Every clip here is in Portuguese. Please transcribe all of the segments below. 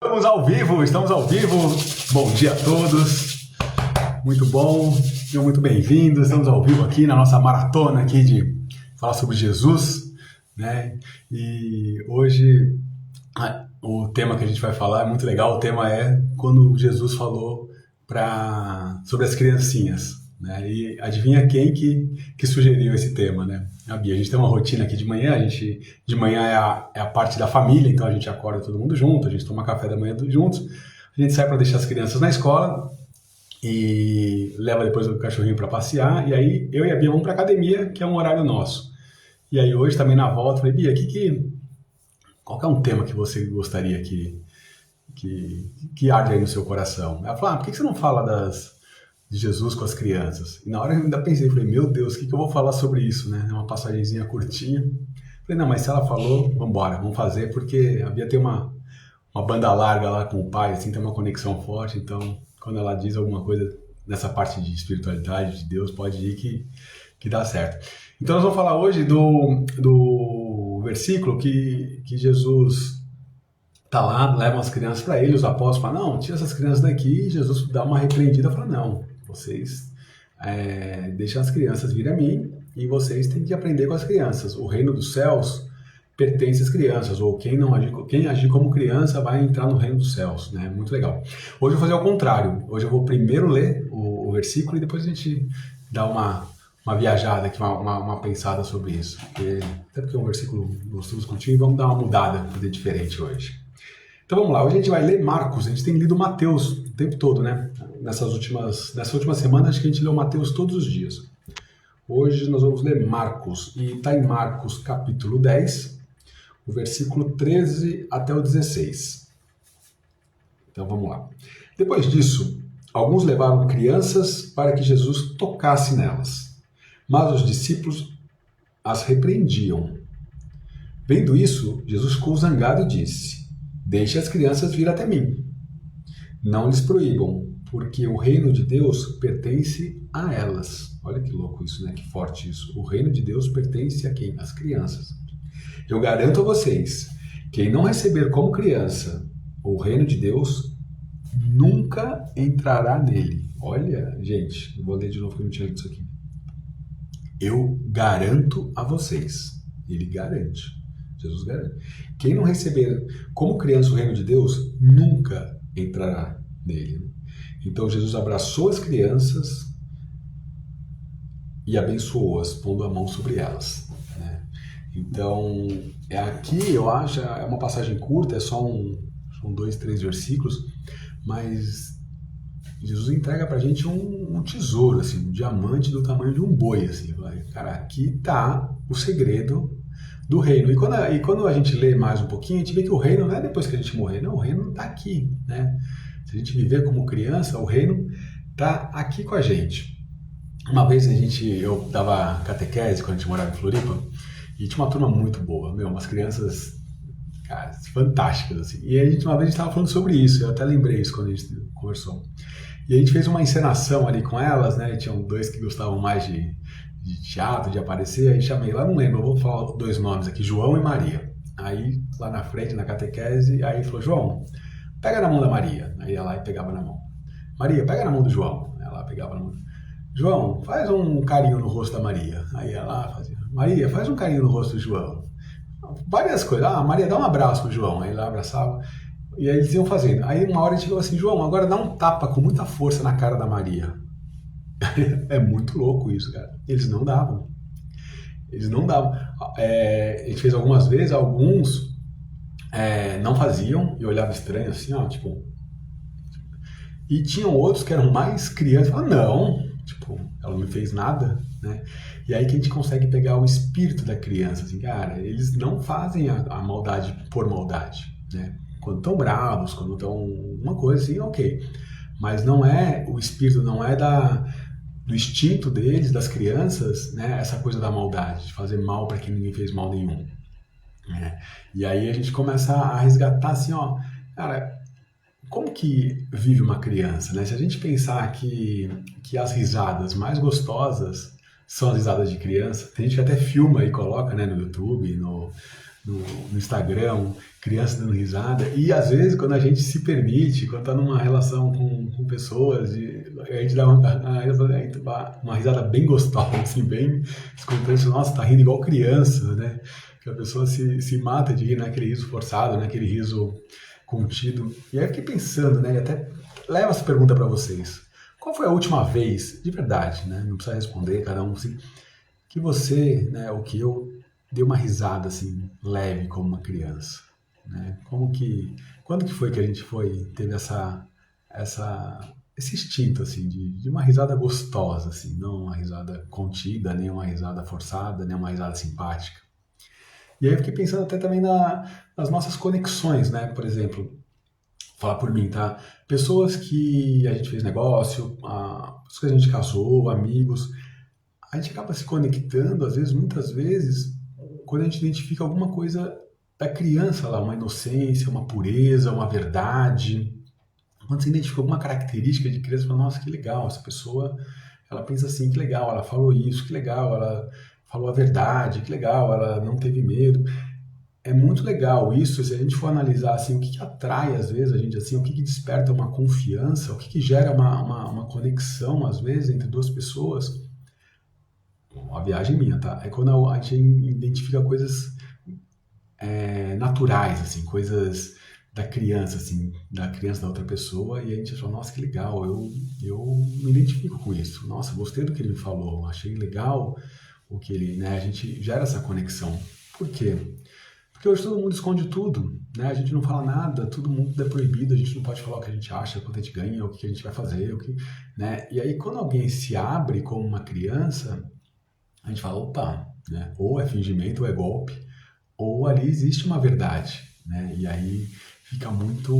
Estamos ao vivo. Bom dia a todos. Muito bom, sejam muito bem-vindos. Estamos ao vivo aqui na nossa maratona aqui de falar sobre Jesus, né? E hoje o tema que a gente vai falar é muito legal. O tema é quando Jesus falou sobre as criancinhas, né? E adivinha quem que sugeriu esse tema, né? A Bia. A gente tem uma rotina aqui de manhã, de manhã é a parte da família, então a gente acorda todo mundo junto, a gente toma café da manhã juntos, a gente sai para deixar as crianças na escola e leva depois o cachorrinho para passear, e aí eu e a Bia vamos para academia, que é um horário nosso. E aí hoje também na volta, eu falei, Bia, qual que é um tema que você gostaria que arde aí no seu coração? Ela falou, por que você não fala de Jesus com as crianças? E na hora eu ainda pensei, falei, meu Deus, o que eu vou falar sobre isso, né? É uma passagenzinha curtinha. Falei, não, mas se ela falou, vamos fazer, porque a Bia tem uma banda larga lá com o pai, assim, tem uma conexão forte, então quando ela diz alguma coisa nessa parte de espiritualidade, de Deus, pode ir que dá certo. Então nós vamos falar hoje do versículo que Jesus tá lá, levam as crianças para ele, os apóstolos falam, não, tira essas crianças daqui, e Jesus dá uma repreendida e fala, não, vocês deixam as crianças vir a mim e vocês têm que aprender com as crianças. O reino dos céus pertence às crianças, ou quem agir como criança vai entrar no reino dos céus, né? Muito legal. Hoje eu vou fazer ao contrário, hoje eu vou primeiro ler o versículo e depois a gente dá uma viajada aqui, uma pensada sobre isso. Até porque é um versículo gostoso contigo, vamos dar uma mudada, fazer diferente hoje. Então vamos lá, hoje a gente vai ler Marcos, a gente tem lido Mateus o tempo todo, né? Nessa última semana, acho que a gente leu Mateus todos os dias. Hoje nós vamos ler Marcos, e está em Marcos capítulo 10, o versículo 13 até o 16. Então vamos lá. Depois disso, alguns levaram crianças para que Jesus tocasse nelas, mas os discípulos as repreendiam. Vendo isso, Jesus ficou zangado e disse, deixe as crianças vir até mim. Não lhes proíbam, porque o reino de Deus pertence a elas. Olha que louco isso, né? Que forte isso. O reino de Deus pertence a quem? Às crianças. Eu garanto a vocês, quem não receber como criança o reino de Deus, nunca entrará nele. Olha, gente, eu vou ler de novo que eu não tinha lido isso aqui. Eu garanto a vocês. Ele garante. Jesus garante. Quem não receber como criança o reino de Deus, nunca entrará nele. Então Jesus abraçou as crianças e abençoou-as, pondo a mão sobre elas. Né? Então, aqui eu acho, é uma passagem curta, são 2, 3 versículos, mas Jesus entrega pra gente um tesouro, assim, um diamante do tamanho de um boi. Assim, cara, aqui está o segredo do reino. E quando a gente lê mais um pouquinho, a gente vê que o reino não é depois que a gente morrer, não, o reino está aqui, né? Se a gente viver como criança, o reino está aqui com a gente. Uma vez eu dava catequese quando a gente morava em Floripa, e tinha uma turma muito boa, umas crianças, cara, fantásticas, assim. E uma vez a gente estava falando sobre isso, eu até lembrei isso quando a gente conversou. E a gente fez uma encenação ali com elas, né? E tinham 2 que gostavam mais de teatro, de aparecer, aí chamei lá, não lembro, eu vou falar 2 nomes aqui, João e Maria. Aí, lá na frente, na catequese, aí falou, João, pega na mão da Maria. Aí ela pegava na mão. Maria, pega na mão do João. Ela pegava na mão. João, faz um carinho no rosto da Maria. Aí ela fazia, Maria, faz um carinho no rosto do João. Várias coisas. Maria, dá um abraço pro João. Aí ela abraçava. E aí eles iam fazendo. Aí uma hora a gente falou assim, João, agora dá um tapa com muita força na cara da Maria. É muito louco isso, cara. Eles não davam. A gente fez algumas vezes, alguns não faziam e olhavam estranho assim, ó, tipo. E tinham outros que eram mais crianças, falavam, não, tipo, ela não me fez nada, né? E aí que a gente consegue pegar o espírito da criança, assim, cara, eles não fazem a maldade por maldade, né? Quando estão bravos, quando estão uma coisa assim, ok. Mas não é, o espírito não é do instinto deles, das crianças, né, essa coisa da maldade, de fazer mal para quem ninguém fez mal nenhum. Né? E aí a gente começa a resgatar assim, ó, cara, como que vive uma criança? Né? Se a gente pensar que as risadas mais gostosas são as risadas de criança, tem gente que até filma e coloca, né, no YouTube, no Instagram, criança dando risada, e às vezes quando a gente se permite, quando está numa relação com pessoas, a gente dá uma risada bem gostosa, assim, bem descontente, nossa, tá rindo igual criança, né? Que a pessoa se mata de rir, naquele riso forçado, naquele riso contido. E aí eu fiquei pensando, né, e até levo essa pergunta para vocês. Qual foi a última vez, de verdade, né? Não precisa responder, cada um assim, que você, né, ou que eu dei uma risada assim leve como uma criança, né? Quando que foi que a gente teve esse instinto assim de uma risada gostosa assim, não uma risada contida, nem uma risada forçada, nem uma risada simpática. E aí eu fiquei pensando até também nas nossas conexões, né? Por exemplo, falar por mim, tá? Pessoas que a gente fez negócio, pessoas que a gente casou, amigos, a gente acaba se conectando, às vezes, muitas vezes, quando a gente identifica alguma coisa da criança lá, uma inocência, uma pureza, uma verdade. Quando você identifica alguma característica de criança, você fala, nossa, que legal, essa pessoa, ela pensa assim, que legal, ela falou isso, que legal, ela falou a verdade, que legal, ela não teve medo. É muito legal isso, se a gente for analisar assim, o que atrai às vezes a gente assim, o que desperta uma confiança, o que gera uma conexão às vezes entre duas pessoas. Uma viagem minha, tá? É quando a gente identifica coisas naturais, assim, coisas da criança da outra pessoa, e a gente fala, nossa, que legal, eu me identifico com isso. Nossa, gostei do que ele me falou, achei legal o que ele, né? A gente gera essa conexão. Por quê? Porque hoje todo mundo esconde tudo, né? A gente não fala nada, todo mundo é proibido, a gente não pode falar o que a gente acha, quanto a gente ganha, o que a gente vai fazer, né? E aí quando alguém se abre como uma criança, a gente fala, opa, né? Ou é fingimento, ou é golpe, ou ali existe uma verdade, né? E aí fica muito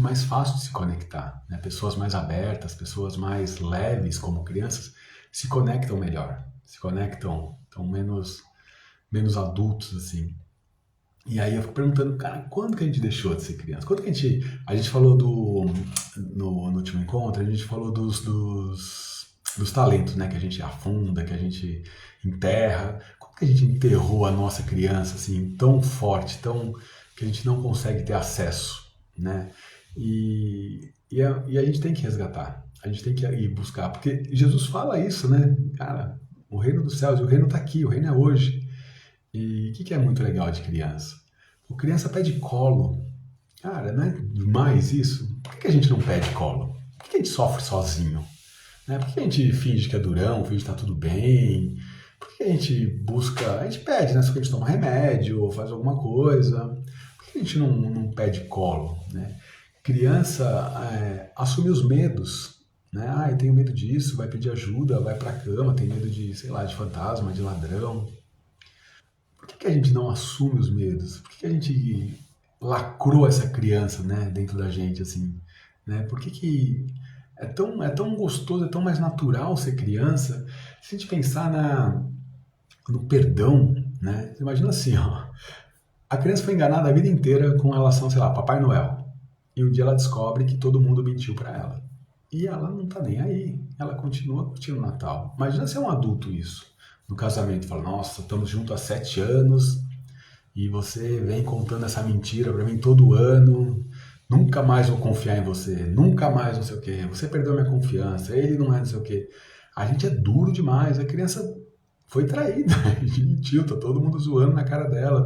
mais fácil de se conectar, né? Pessoas mais abertas, pessoas mais leves como crianças se conectam melhor, se conectam, estão menos adultos, assim. E aí eu fico perguntando, cara, quando que a gente deixou de ser criança? Quando que a gente falou no último encontro, a gente falou dos talentos, né? Que a gente afunda, que a gente enterra. Como que a gente enterrou a nossa criança, assim, tão forte, que a gente não consegue ter acesso, né? E a gente tem que resgatar, a gente tem que ir buscar, porque Jesus fala isso, né? Cara, o reino dos céus, o reino está aqui, o reino é hoje. E o que é muito legal de criança? O criança pede colo. Cara, não é demais isso? Por que a gente não pede colo? Por que a gente sofre sozinho? Né? Por que a gente finge que é durão, finge que tá tudo bem? Por que a gente busca... A gente pede, né? Só que a gente toma remédio ou faz alguma coisa. Por que a gente não pede colo? Né? Criança assume os medos. Né? Ah, eu tenho medo disso, vai pedir ajuda, vai pra cama, tem medo de, sei lá, de fantasma, de ladrão. Por que a gente não assume os medos? Por que a gente lacrou essa criança, né, dentro da gente, assim, né? Por que é tão gostoso, é tão mais natural ser criança? Se a gente pensar no perdão, né? Você imagina assim, ó, a criança foi enganada a vida inteira com relação, sei lá, Papai Noel. E um dia ela descobre que todo mundo mentiu para ela. E ela não tá nem aí. Ela continua curtindo o Natal. Imagina ser um adulto isso. No casamento, fala, nossa, estamos juntos há 7 anos e você vem contando essa mentira pra mim todo ano, nunca mais vou confiar em você, nunca mais não sei o quê, você perdeu minha confiança, ele não é não sei o quê. A gente é duro demais, a criança foi traída, a gente mentiu, tá todo mundo zoando na cara dela,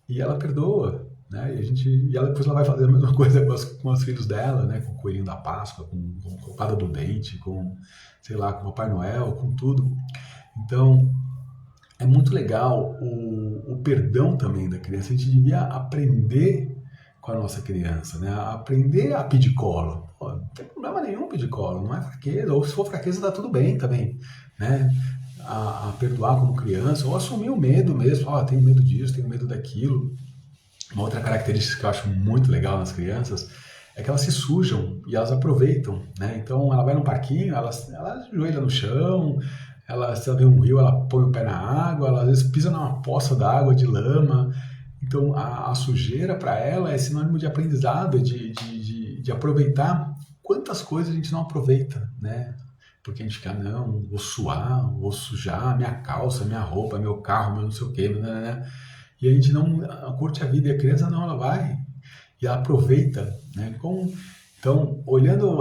e ela perdoa. Né? Depois ela vai fazer a mesma coisa com os filhos dela, né? Com o coelhinho da Páscoa, com a fada do dente, com, sei lá, com o Papai Noel, com tudo. Então, é muito legal o perdão também da criança. A gente devia aprender com a nossa criança, né? Aprender a pedir colo. Pô, não tem problema nenhum pedir colo, não é fraqueza. Ou se for fraqueza, tá tudo bem também, né? A perdoar como criança, ou assumir o medo mesmo. Tenho medo disso, tenho medo daquilo. Uma outra característica que eu acho muito legal nas crianças é que elas se sujam e elas aproveitam, né? Então, ela vai num parquinho, ela ajoelha no chão, se ela vê um rio, ela põe o pé na água, ela às vezes pisa numa poça d'água de lama. Então, a sujeira para ela é sinônimo de aprendizado, de aproveitar quantas coisas a gente não aproveita, né? porque a gente fica, não, vou suar, vou sujar minha calça, minha roupa, meu carro, meu não sei o quê, né? E a gente não curte a vida, e a criança não, ela vai, e ela aproveita, né? Então, olhando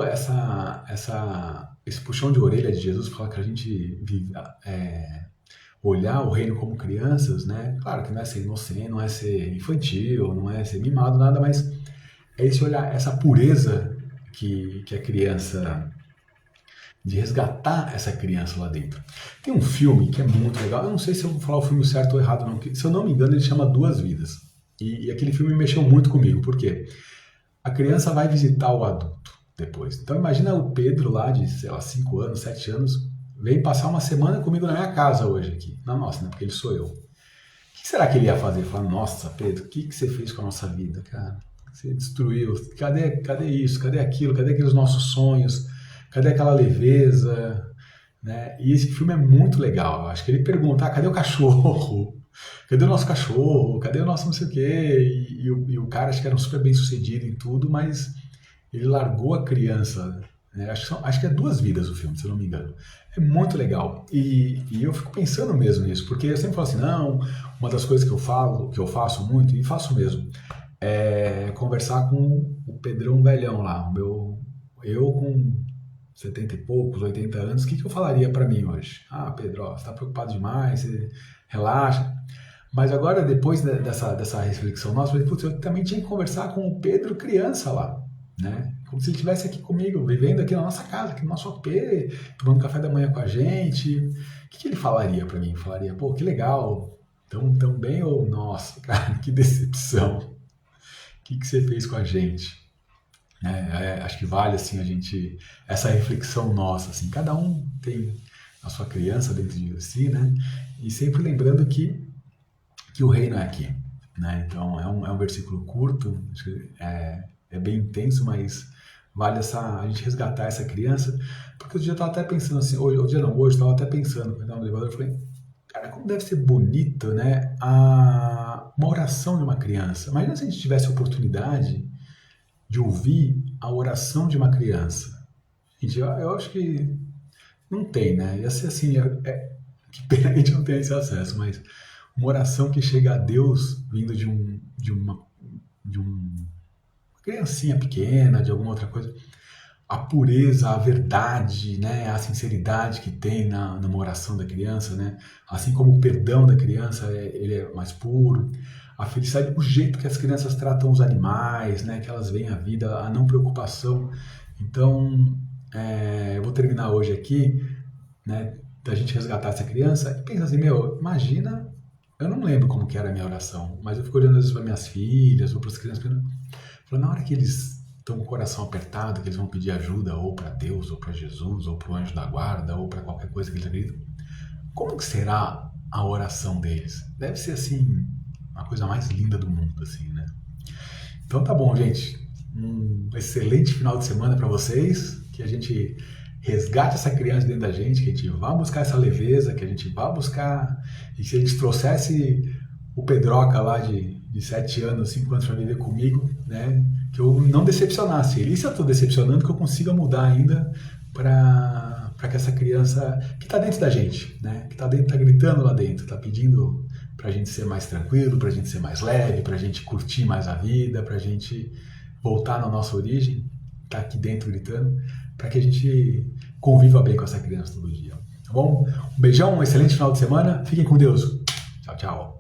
esse puxão de orelha de Jesus, fala que a gente olhar o reino como crianças, né? Claro que não é ser inocente, não é ser infantil, não é ser mimado, nada, mas é esse olhar, essa pureza que a criança, de resgatar essa criança lá dentro. Tem um filme que é muito legal, eu não sei se eu vou falar o filme certo ou errado, não, se eu não me engano ele chama Duas Vidas. E aquele filme mexeu muito comigo, porque a criança vai visitar o adulto depois. Então imagina o Pedro lá de, sei lá, 5 anos, 7 anos, vem passar uma semana comigo na minha casa hoje aqui. Na nossa, né? Porque ele sou eu. O que será que ele ia fazer? Falar, nossa, Pedro, o que você fez com a nossa vida, cara? Você destruiu. Cadê isso? Cadê aquilo? Cadê aqueles nossos sonhos? Cadê aquela leveza? Né? E esse filme é muito legal. Eu acho que ele pergunta, cadê o cachorro? Cadê o nosso cachorro? Cadê o nosso não sei o quê? E o cara, acho que era super bem sucedido em tudo, mas ele largou a criança. Né? Acho que é Duas Vidas o filme, se eu não me engano. É muito legal. E eu fico pensando mesmo nisso, porque eu sempre falo assim, não, uma das coisas que eu faço muito, e faço mesmo, é conversar com o Pedrão velhão lá, eu com 70 e poucos, 80 anos, o que eu falaria para mim hoje? Ah, Pedro, ó, você está preocupado demais, você relaxa. Mas agora, depois dessa reflexão nossa, eu falei, putz, eu também tinha que conversar com o Pedro criança lá, né? Como se ele estivesse aqui comigo, vivendo aqui na nossa casa, aqui no nosso AP, tomando café da manhã com a gente. O que ele falaria para mim? Falaria, pô, que legal, tão bem ou, nossa, cara, que decepção. O que você fez com a gente? Acho que vale assim essa reflexão nossa, assim, cada um tem a sua criança dentro de si, né? E sempre lembrando que o reino é aqui, né? Então é um versículo curto, é bem intenso, mas vale a gente resgatar essa criança, porque outro dia eu estava até pensando assim, hoje eu estava até pensando, no elevador, eu falei, cara, como deve ser bonito, né? Uma oração de uma criança. Imagina se a gente tivesse a oportunidade de ouvir a oração de uma criança. Gente, eu acho que não tem, né? Ia ser assim, que pena que a gente não tem esse acesso, mas uma oração que chega a Deus vindo de uma criancinha pequena, de alguma outra coisa, a pureza, a verdade, né? A sinceridade que tem numa oração da criança, né? Assim como o perdão da criança, ele é mais puro. A felicidade, o jeito que as crianças tratam os animais, né? Que elas veem a vida, a não preocupação. Então, eu vou terminar hoje aqui, né? Da gente resgatar essa criança e pensar assim, imagina, eu não lembro como que era a minha oração, mas eu fico olhando às vezes para minhas filhas ou para as crianças, falando, na hora que eles estão com o coração apertado, que eles vão pedir ajuda ou para Deus, ou para Jesus, ou para o anjo da guarda, ou para qualquer coisa que eles acreditam, como que será a oração deles? Deve ser assim, a coisa mais linda do mundo, assim, né? Então tá bom, gente. Um excelente final de semana para vocês, que a gente resgate essa criança dentro da gente, que a gente vá buscar essa leveza, que a gente vá buscar, e se a gente trouxesse o Pedroca lá de 7 anos, 5 anos para viver comigo, né? Que eu não decepcionasse ele. E se eu estou decepcionando, que eu consiga mudar ainda para que essa criança que está dentro da gente, né? Que está gritando lá dentro, está pedindo para a gente ser mais tranquilo, para a gente ser mais leve, para a gente curtir mais a vida, para a gente voltar na nossa origem, tá aqui dentro gritando, para que a gente conviva bem com essa criança todo dia. Tá bom? Um beijão, um excelente final de semana. Fiquem com Deus. Tchau, tchau.